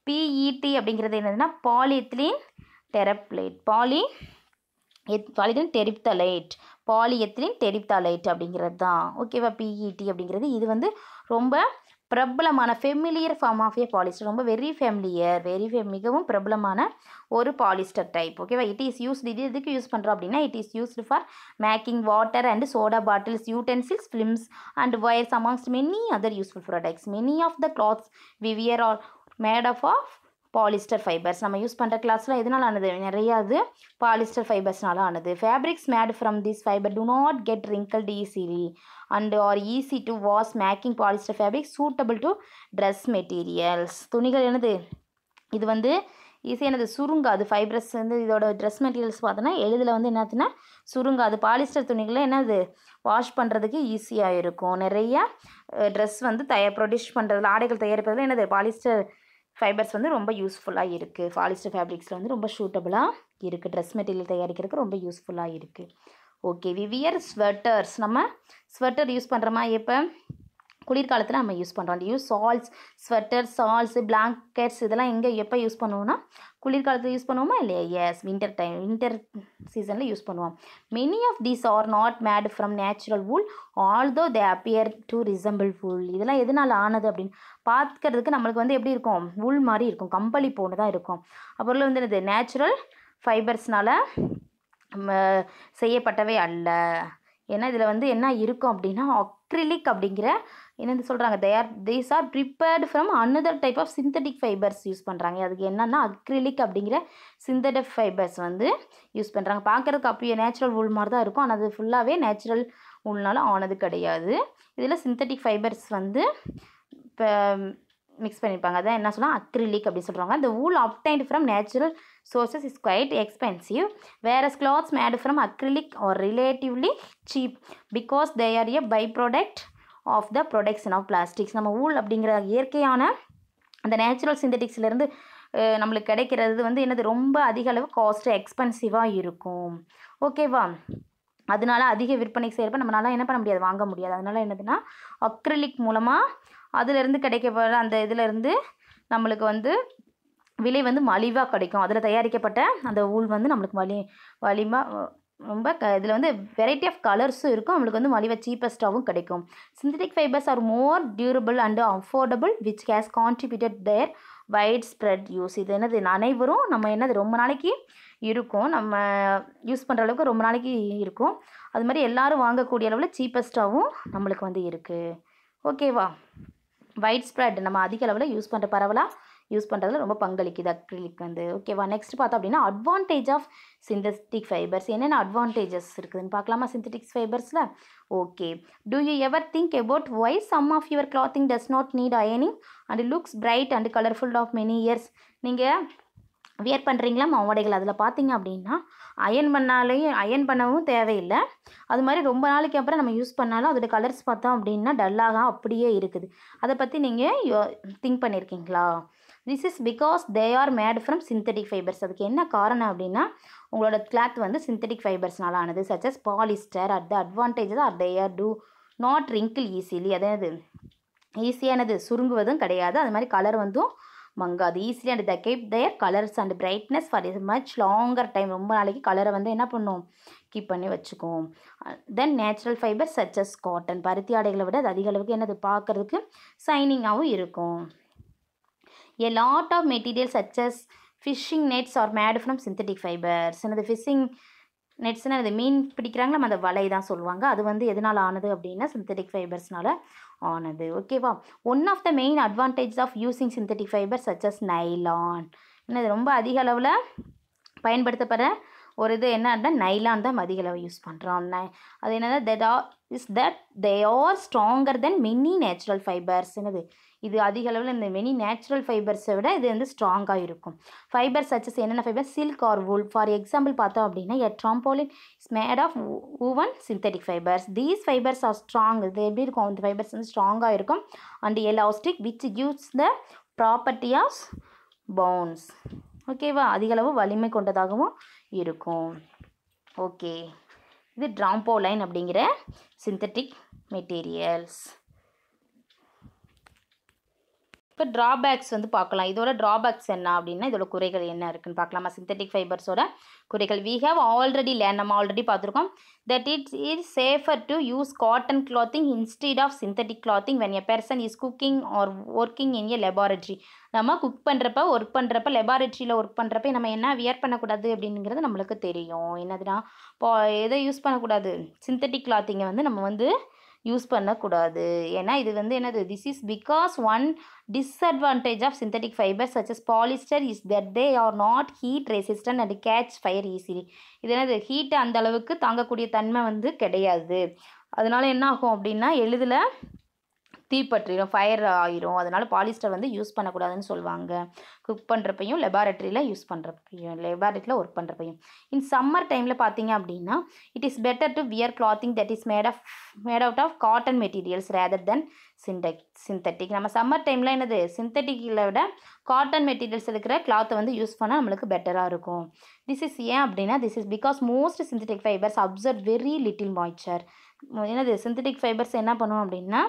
S1: பிஇடி அப்படிங்கிறது என்னதுன்னா polyethylene terephthalate, polyethylene terephthalate, polyethylene terephthalate அப்படிங்கிறது தான். ஓகேவா, பிஇடி அப்படிங்கிறது இது வந்து ரொம்ப பிரபலமான familiar form of a polyester, ரொம்ப வெரி ஃபெமிலியர் மிகவும் பிரபலமான ஒரு பாலிஸ்டர் டைப். ஓகேவா. இட் இஸ் யூஸ்டு, இது எதுக்கு யூஸ் பண்ணுறோம் அப்படின்னா, it is used for making water and soda bottles, utensils, films and wires amongst many other useful products. Many of the clothes we wear are made of polyester fibres. நம்ம use பண்ணுற கிளாத்ஸ்லாம் எதனால் ஆனது, நிறையா அது polyester ஃபைபர்ஸ்னால ஆனது. Fabrics mat from this fibre do not get wrinkled easily and are easy to wash, making polyester fabric suitable to dress materials. துணிகள் என்னது, இது வந்து ஈஸியானது, சுருங்காது. ஃபைப்ரஸ் வந்து இதோட ட்ரெஸ் மெட்டீரியல்ஸ் பார்த்தோன்னா எளிதில் வந்து என்னதுன்னா சுருங்காது. பாலிஸ்டர் துணிகளில் என்னது வாஷ் பண்ணுறதுக்கு ஈஸியாக இருக்கும். நிறையா ட்ரெஸ் வந்து ப்ரொடியூஸ் பண்ணுறதுல, ஆடைகள் தயாரிப்பதில் என்னது பாலிஸ்டர் ஃபைபர்ஸ் வந்து ரொம்ப யூஸ்ஃபுல்லாக இருக்குது. பாலிஸ்டர் ஃபேப்ரிக்ஸில் வந்து ரொம்ப சூட்டபுளாக இருக்குது. ட்ரெஸ் மெட்டீரியல் தயாரிக்கிறதுக்கு ரொம்ப யூஸ்ஃபுல்லாக இருக்குது. ஓகே. We wear sweaters. நம்ம ஸ்வெட்டர் யூஸ் பண்ணுறோமா எப்போ, குளிர்காலத்தில் நம்ம யூஸ் பண்ணுறோம். அந்த use shawls, sweater, shawls, blankets இதெல்லாம் எங்கே எப்போ யூஸ் பண்ணுவோம்னா குளிர்காலத்தில் யூஸ் பண்ணுவோமா இல்லையா. எஸ், வின்டர் சீசனில் யூஸ் பண்ணுவோம். Many of these are not made from natural wool although they appear to resemble wool. இதெல்லாம் எதனால் ஆனது அப்படின்னு பார்க்கறதுக்கு நம்மளுக்கு வந்து எப்படி இருக்கும், wool மாதிரி இருக்கும், கம்பளி போன்று தான் இருக்கும். அப்புறம் வந்து என்னது நேச்சுரல் ஃபைபர்ஸ்னால் செய்யப்பட்டவை அல்ல. ஏன்னா இதில் வந்து என்ன இருக்கும் அப்படின்னா அக்ரிலிக் அப்படிங்கிற என்னென்னு சொல்கிறாங்க, these are prepared from another type of synthetic fibres use பண்ணுறாங்க. அதுக்கு என்னென்னா அக்ரிலிக் அப்படிங்கிற சிந்தட்டிக் ஃபைபர்ஸ் வந்து யூஸ் பண்ணுறாங்க. பார்க்குறதுக்கு அப்படியே நேச்சுரல் wool மாதிரி தான் இருக்கும், ஆனால் அது ஃபுல்லாகவே நேச்சுரல் woolனால ஆனது கிடையாது. இதில் சிந்தட்டிக் ஃபைபர்ஸ் வந்து இப்போ மிக்ஸ் பண்ணியிருப்பாங்க. அதான் என்ன சொன்னால் அக்ரிலிக் அப்படி சொல்கிறாங்க. the wool obtained from natural sources is quite expensive, whereas cloths made from acrylic are relatively cheap because they are a byproduct of the production of plastics. நம்ம wool அப்படிங்கிற இயற்கையான அந்த நேச்சுரல் சிந்தட்டிக்ஸ்லேருந்து நம்மளுக்கு கிடைக்கிறது வந்து என்னது ரொம்ப அதிக அளவு காஸ்ட்டு எக்ஸ்பென்சிவாக இருக்கும். ஓகேவா. அதனால அதிக விற்பனை செய்கிறப்ப நம்மளால் என்ன பண்ண முடியாது, வாங்க முடியாது. அதனால என்னதுன்னா அக்ரிலிக் மூலமாக அதிலிருந்து கிடைக்கப்படுற அந்த இதிலேருந்து நம்மளுக்கு வந்து விலை வந்து மலிவாக கிடைக்கும். அதில் தயாரிக்கப்பட்ட அந்த wool வந்து நம்மளுக்கு மலிவாக ரொம்ப இதில் வந்து வெரைட்டி ஆஃப் கலர்ஸும் இருக்கும், நம்மளுக்கு வந்து மலிவாக சீப்பஸ்ட்டாகவும் கிடைக்கும். Synthetic fibres are more durable and affordable which has contributed their widespread use. இது என்னது அனைவரும் நம்ம என்னது ரொம்ப நாளைக்கு இருக்கும், நம்ம யூஸ் பண்ணுற அளவுக்கு ரொம்ப நாளைக்கு இருக்கும். அது மாதிரி எல்லோரும் வாங்கக்கூடிய அளவில் சீப்பஸ்ட்டாகவும் நம்மளுக்கு வந்து இருக்குது. ஓகேவா. வைட் ஸ்ப்ரெட் நம்ம அதிக அளவில் யூஸ் பண்ணுற பரவலாக யூஸ் பண்ணுறதுல ரொம்ப பங்களிக்குது அக்ரிலிக் வந்து. ஓகேவா. நெக்ஸ்ட் பார்த்தோம் அப்படின்னா அட்வான்டேஜ் ஆஃப் சிந்தட்டிக் ஃபைபர்ஸ். என்னென்ன அட்வான்டேஜஸ் இருக்குதுன்னு பார்க்கலாமா சிந்தட்டிக் ஃபைபர்ஸில். Okay. Do you ever think about why some of your clothing does not need அயனிங் and looks bright and colourful of many years. நீங்கள் வியர் பண்ணுறீங்களா மாவடைகள், அதில் பார்த்தீங்க அப்படின்னா அயன் பண்ணவும் தேவையில்லை. அது மாதிரி ரொம்ப நாளைக்கு அப்புறம் நம்ம யூஸ் பண்ணாலும் அதோட கலர்ஸ் பார்த்தோம் அப்படின்னா டல்லாக அப்படியே இருக்குது. அதை பற்றி நீங்கள் திங்க் பண்ணியிருக்கீங்களா. This is because they are made from synthetic fibres. அதுக்கு என்ன காரணம் அப்படின்னா உங்களோட கிளாத் வந்து சிந்தட்டிக் ஃபைபர்ஸ்னால ஆனது. Such as polyester at the advantages are they are do not wrinkle easily. அதாவது ஈஸியானது சுருங்குவதும் கிடையாது, அது மாதிரி கலர் வந்தும் மங்காது. Easily and the keep their colours and brightness for is much longer time. ரொம்ப நாளைக்கு கலரை வந்து என்ன பண்ணும், கீப் பண்ணி வச்சுக்குவோம். Then natural fibre such as cotton. பருத்தி ஆடைகளை விட அது அதிக அளவுக்கு என்னது பார்க்குறதுக்கு ஷைனிங்காகவும் இருக்கும். A lot of materials such as fishing nets are made from synthetic fibers. என்னது ஃபிஷிங் நெட்ஸ்னால் அது மீன் பிடிக்கிறாங்களா அந்த வலை தான் சொல்லுவாங்க. அது வந்து எதனால் ஆனது அப்படின்னா சிந்தட்டிக் ஃபைபர்ஸ்னால ஆனது. ஓகேவா. One of the main advantage of using synthetic fibre such as nylon. என்னது ரொம்ப அதிக அளவில் பயன்படுத்தப்படுற ஒரு இது என்ன நைலான் தான் அதிக அளவு யூஸ் பண்ணுறோம். அது என்னது they are stronger then many natural fibres. என்னது இது அதிக அளவில் இந்த மெனி நேச்சுரல் ஃபைபர்ஸை விட இது வந்து ஸ்ட்ராங்காக இருக்கும். ஃபைபர் சச்சஸ் என்னென்ன fibre, silk or wool. For example பார்த்தோம் அப்படின்னா a trampoline is made of woven synthetic fibers. These fibers are strong. இது எப்படி இருக்கும், இந்த ஃபைபர்ஸ் வந்து ஸ்ட்ராங்காக இருக்கும் and elastic which gives the property of bounce. ஓகேவா. அதிக அளவு வலிமை கொண்டதாகவும் இருக்கும். ஓகே. இது ட்ராம்போலைன் அப்படிங்கிற சிந்தட்டிக் மெட்டீரியல்ஸ். இப்போ ட்ராபேக்ஸ் வந்து பார்க்கலாம். இதோட ட்ராபேக்ஸ் என்ன அப்படின்னா இதோட குறைகள் என்ன இருக்குன்னு பார்க்கலாமா? சிந்தட்டிக் ஃபைபர்ஸோட குறைகள் வி ஹேவ் ஆல்ரெடி நம்ம ஆல்ரெடி பார்த்துருக்கோம் that it is safer to use cotton clothing instead of synthetic clothing when a person is cooking or working in a laboratory. நம்ம குக் பண்ணுறப்ப ஒர்க் பண்ணுறப்ப லெபார்ட்ரியில் ஒர்க் பண்ணுறப்ப நம்ம என்ன வியர் பண்ணக்கூடாது அப்படிங்கிறது நம்மளுக்கு தெரியும். என்னதுன்னா இப்போ எதை யூஸ் பண்ணக்கூடாது, சிந்தட்டிக் கிளாத்திங்கை வந்து நம்ம வந்து யூஸ் பண்ணக்கூடாது. ஏன்னா இது வந்து என்னது, this is because one disadvantage of synthetic fibre such as polyester is that they are not heat resistant and catch fire easily. இது என்னது, ஹீட்டை அந்த அளவுக்கு தாங்கக்கூடிய தன்மை வந்து கிடையாது. அதனால என்ன ஆகும் அப்படின்னா எளிதில் தீப்பற்றிடும், ஃபயர் ஆயிரும். அதனால் பாலிஸ்டர் வந்து யூஸ் பண்ணக்கூடாதுன்னு சொல்லுவாங்க. குக் பண்ணுறப்பையும் லெபார்ட்ரியில் யூஸ் பண்ணுறப்பையும் லெபார்ட்ரியில் ஒர்க் பண்ணுறப்பையும். இன் சம்மர் டைமில் பார்த்தீங்க அப்படின்னா it is better to wear clothing that is made out of cotton materials rather than synthetic. நம்ம சம்மர் டைமில் என்னது, சிந்தட்டிக்கில் விட காட்டன் மெட்டீரியல்ஸ் இருக்கிற கிளாத்தை வந்து யூஸ் பண்ணால் நம்மளுக்கு பெட்டராக இருக்கும். திஸ் இஸ் ஏன் அப்படின்னா this is because most synthetic fibres observe very little moisture. என்னது, சிந்தட்டிக் ஃபைபர்ஸ் என்ன பண்ணுவோம் அப்படின்னா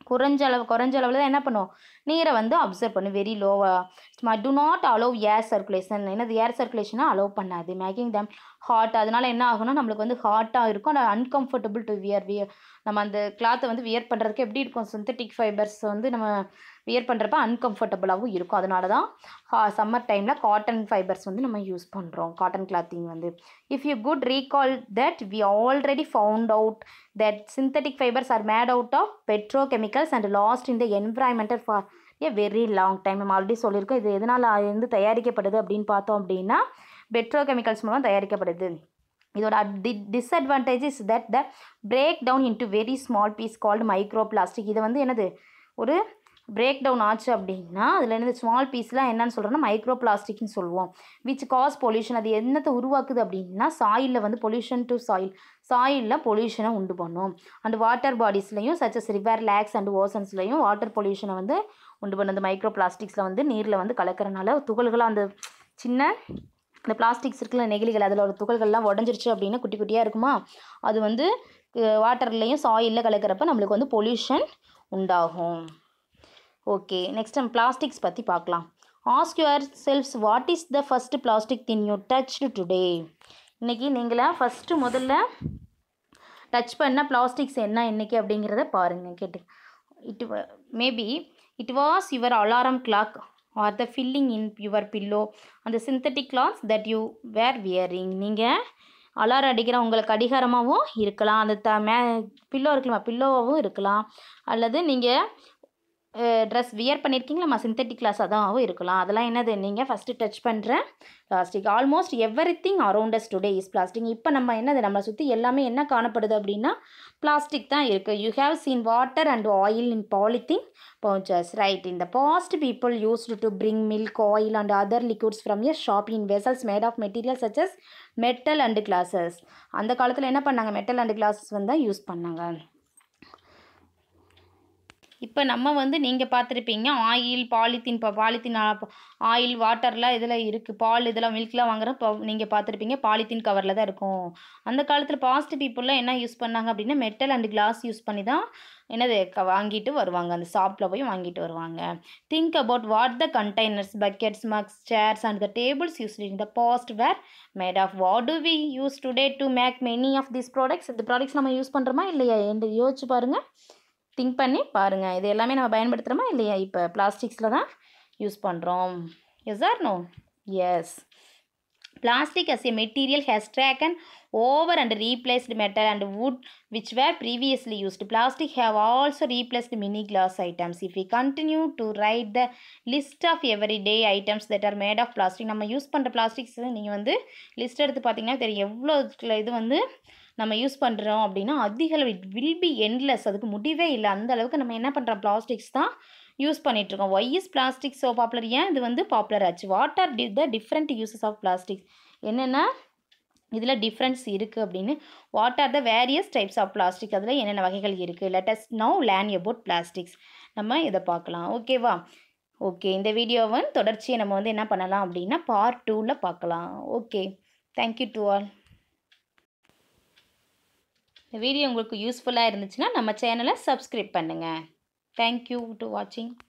S1: குறைஞ்ச அளவில் தான் என்ன பண்ணுவோம், நீரை வந்து அப்சர்வ் பண்ணும். வெரி லோவாக to not allow air circulation. என்னது, ஏர் சர்க்குலேஷனை அலோவ் பண்ணாது. Making them hot. அதனால் என்ன ஆகும்னா நம்மளுக்கு வந்து ஹாட்டாக இருக்கும், ஆனால் அன்கம்ஃபர்டபுள் டு வியர். நம்ம அந்த கிளாத்தை வந்து வியர் பண்ணுறதுக்கு எப்படி இருக்கும், சிந்தட்டிக் ஃபைபர்ஸ் வந்து நம்ம வியர் பண்ணுறப்ப அன்கம்ஃபர்டபுளாகவும் இருக்கும். அதனால தான் சம்மர் டைமில் காட்டன் ஃபைபர்ஸ் வந்து நம்ம யூஸ் பண்ணுறோம், காட்டன் கிளாத்திங் வந்து. If you could recall that we already found out that synthetic fibres are made out of petrochemicals and last in the environmental for a very long time. நம்ம already சொல்லியிருக்கோம். இது எதனால் வந்து தயாரிக்கப்படுது அப்படின்னு பார்த்தோம் அப்படின்னா பெட்ரோகெமிக்கல்ஸ் மூலம் தயாரிக்கப்படுது. இதோட disadvantage is that they break down into very small piece called micro plastic. இது வந்து என்னது, ஒரு பிரேக் டவுன் ஆச்சு அப்படின்னா அதில் என்னது ஸ்மால் பீஸ்லாம் என்னன்னு சொல்கிறோன்னா மைக்ரோ பிளாஸ்டிக்னு சொல்லுவோம். Which cause pollution. அது என்னத்தை உருவாக்குது அப்படின்னா சாயிலில் வந்து பொல்யூஷன் டு சாயிலில் பொல்யூஷனை உண்டு பண்ணும். அண்ட் வாட்டர் பாடிஸ்லையும் சச்சஸ் ரிவர் லேக்ஸ் அண்ட் ஓசன்ஸ்லையும் வாட்டர் பொல்யூஷனை வந்து உண்டு பண்ணும். அந்த மைக்ரோ பிளாஸ்டிக்ஸில் வந்து நீரில் வந்து கலக்கிறனால துகள்களாக அந்த சின்ன இந்த பிளாஸ்டிக்ஸ் இருக்குல்ல நெகிழிகள், அதில் ஒரு துகள்கள்லாம் உடஞ்சிருச்சு அப்படின்னா குட்டி குட்டியாக இருக்குமா, அது வந்து வாட்டர்லேயும் சாயிலில் கலக்கிறப்ப நம்மளுக்கு வந்து பொல்யூஷன் உண்டாகும். ஓகே, நெக்ஸ்ட் நம்ம பிளாஸ்டிக்ஸ் பற்றி பார்க்கலாம். Ask your selves what is the first plastic thing you touched today. இன்றைக்கி நீங்களா முதல்ல டச் பண்ண பிளாஸ்டிக்ஸ் என்ன இன்றைக்கி அப்படிங்கிறத பாருங்கள், கேட்டு. Maybe it was your alarm clock or the filling in your pillow அந்த synthetic clothes that you were wearing. நீங்கள் அலாரம் அடிக்கிற உங்களுக்கு கடிகாரமாகவும் இருக்கலாம், அந்த பில்லோ இருக்கலாம், பில்லோவாகவும் இருக்கலாம், அல்லது நீங்கள் ட்ரெஸ் வியர் பண்ணியிருக்கீங்களா சிந்தட்டிக் கிளாஸ் அதாகவும் இருக்கலாம். அதெல்லாம் என்னது, நீங்கள் ஃபஸ்ட்டு டச் பண்ணுற plastic. Almost every thing around us today is plastic. இப்போ நம்ம என்னது, நம்மளை சுற்றி எல்லாமே என்ன காணப்படுது அப்படின்னா பிளாஸ்டிக் தான் இருக்குது. You have scene water and oil in polythene pouches, right? In the past, people used to bring milk, oil and other liquids from a shop in vessels made of materials such as metal and glasses. அந்த காலத்தில் என்ன பண்ணாங்க, metal and classes வந்து use பண்ணாங்க. இப்போ நம்ம வந்து நீங்கள் பார்த்துருப்பீங்க ஆயில் பாலித்தீன் ஆயில் வாட்டர்லாம் இதில் இருக்குது, பால் இதெல்லாம் மில்க்லாம் வாங்குறப்போ நீங்கள் பார்த்துருப்பீங்க பாலித்தீன் கவரில் தான் இருக்கும். அந்த காலத்தில் பாஸ்ட் பீப்புளெலாம் என்ன யூஸ் பண்ணாங்க அப்படின்னா மெட்டல் அண்ட் கிளாஸ் யூஸ் பண்ணி தான் என்னது வாங்கிட்டு வருவாங்க, அந்த ஷாப்பில் போய் வாங்கிட்டு வருவாங்க. Think about what the containers, buckets, mugs, chairs and the tables used in the past were made of. What do we use today to make many of this products. இந்த ப்ராடக்ட்ஸ் நம்ம யூஸ் பண்ணுறோமா இல்லையா என்று யோசிச்சு பாருங்கள், think பண்ணி பாருங்கள். இது எல்லாமே நம்ம பயன்படுத்துகிறோமா இல்லையா, இப்போ பிளாஸ்டிக்ஸில் தான் யூஸ் பண்ணுறோம். Yes or no? Yes. Plastic as a material has taken over and replaced metal and wood which were previously used. Plastic have also replaced many glass items. If we continue to write the list of everyday items that are made of plastic, நம்ம use பண்ணுற plastics நீங்கள் வந்து list எடுத்து பார்த்தீங்கன்னா தெரியும் எவ்வளோ இது வந்து நம்ம யூஸ் பண்ணுறோம் அப்படின்னா அதிக அளவு. இட் வில் பி எண்ட்லெஸ், அதுக்கு முடிவே இல்லை. அந்த அளவுக்கு நம்ம என்ன பண்ணுறோம், பிளாஸ்டிக்ஸ் தான் யூஸ் பண்ணிகிட்ருக்கோம். Why is plastic so popular, ஏன் இது வந்து பாப்புலர் ஆச்சு. What are the different uses of plastic, என்னென்னா இதில் டிஃப்ரென்ஸ் இருக்குது அப்படின்னு. What are the various types of plastic, அதில் என்னென்ன வகைகள் இருக்குது. Let us now learn about plastics. நம்ம இதை பார்க்கலாம், ஓகேவா. ஓகே, இந்த வீடியோவை தொடர்ச்சியை நம்ம வந்து என்ன பண்ணலாம் அப்படின்னா பார்ட் 2ல் பார்க்கலாம். Okay, thank you to all. இந்த வீடியோ உங்களுக்கு யூஸ்ஃபுல்லாக இருந்துச்சுன்னா நம்ம சேனலை சப்ஸ்கிரைப் பண்ணுங்கள். தேங்க்யூ டு வாட்சிங்.